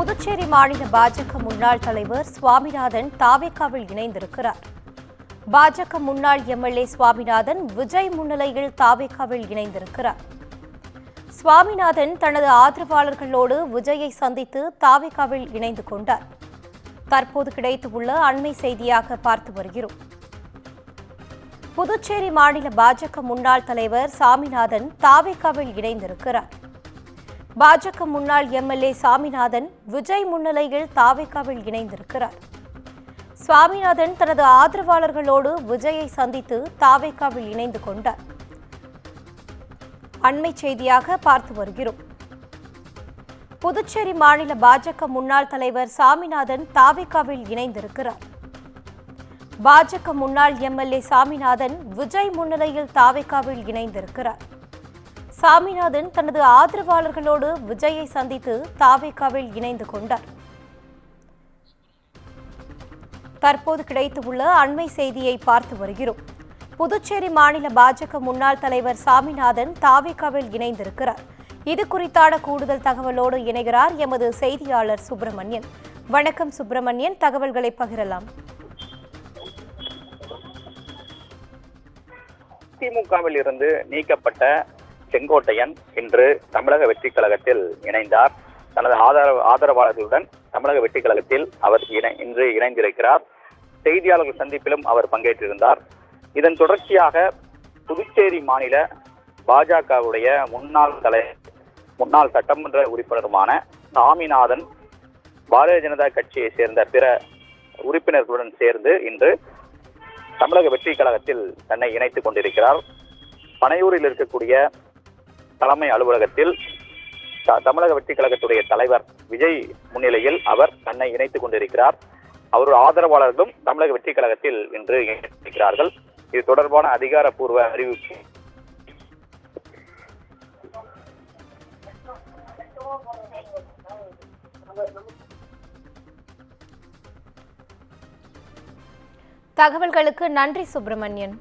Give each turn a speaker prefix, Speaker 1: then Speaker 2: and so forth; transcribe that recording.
Speaker 1: புதுச்சேரி மாநில பாஜக முன்னாள் தலைவர் சுவாமிநாதன் தாவேகாவில் இணைந்திருக்கிறார். பாஜக முன்னாள் எம்எல்ஏ சுவாமிநாதன் விஜய் முன்னிலையில் தாவேகாவில் இணைந்திருக்கிறார். சுவாமிநாதன் தனது ஆதரவாளர்களோடு விஜயை சந்தித்து தாவேகாவில் இணைந்து கொண்டார். தற்போது கிடைத்துள்ள அண்மை செய்தியாக பார்த்து வருகிறோம். புதுச்சேரி மாநில பாஜக முன்னாள் தலைவர் சாமிநாதன் தாவேகாவில் இணைந்திருக்கிறார். பாஜக முன்னாள் எம்எல்ஏ சாமிநாதன் விஜய் முன்னிலையில் தாவேகாவில் இணைந்திருக்கிறார். சுவாமிநாதன் தனது ஆதரவாளர்களோடு விஜயை சந்தித்து தாவேகாவில் இணைந்து கொண்டார். அண்மை செய்தியாக பார்த்து வருகிறோம். புதுச்சேரி மாநில பாஜக முன்னாள் தலைவர் சாமிநாதன் தாவேகாவில் இணைந்திருக்கிறார். பாஜக முன்னாள் எம்எல்ஏ சாமிநாதன் விஜய் முன்னிலையில் தாவேகாவில் இணைந்திருக்கிறார். சாமிநாதன் தனது ஆதரவாளர்களோடு விஜயை சந்தித்து தாவேகாவில் இணைந்து கொண்டார். தற்போது கிடைத்துள்ள அண்மை செய்தியை பார்த்து வருகிறோம். புதுச்சேரி மாநில பாஜக முன்னாள் தலைவர் சாமிநாதன் தாவேகாவில் இணைந்திருக்கிறார். இது குறித்தான கூடுதல் தகவலோடு இணைகிறார் எமது செய்தியாளர் சுப்பிரமணியன். வணக்கம் சுப்பிரமணியன், தகவல்களை பகிரலாம்.
Speaker 2: திமுகவில் இருந்து நீக்கப்பட்ட செங்கோட்டையன் இன்று தமிழக வெற்றிக் கழகத்தில் இணைந்தார். தனது ஆதரவாளர்களுடன் தமிழக வெற்றிக் கழகத்தில் அவர் இன்று இணைந்திருக்கிறார். செய்தியாளர்கள் சந்திப்பிலும் அவர் பங்கேற்றிருந்தார். இதன் தொடர்ச்சியாக புதுச்சேரி மாநில பாஜகவுடைய முன்னாள் சட்டமன்ற உறுப்பினருமான சாமிநாதன் பாரதிய ஜனதா கட்சியை சேர்ந்த பிற உறுப்பினர்களுடன் சேர்ந்து இன்று தமிழக வெற்றிக் கழகத்தில் தன்னை இணைத்துக் கொண்டிருக்கிறார். பனையூரில் இருக்கக்கூடிய தலைமை அலுவலகத்தில் தமிழக வெற்றிக் கழகத்துடைய தலைவர் விஜய் முன்னிலையில் அவர் தன்னை இணைத்துக் கொண்டிருக்கிறார். அவருடைய ஆதரவாளர்களும் தமிழக வெற்றிக் கழகத்தில் இன்று இணைந்திருக்கிறார்கள். இது தொடர்பான அதிகாரப்பூர்வ அறிவிப்பு
Speaker 1: தகவல்களுக்கு நன்றி சுப்பிரமணியன்.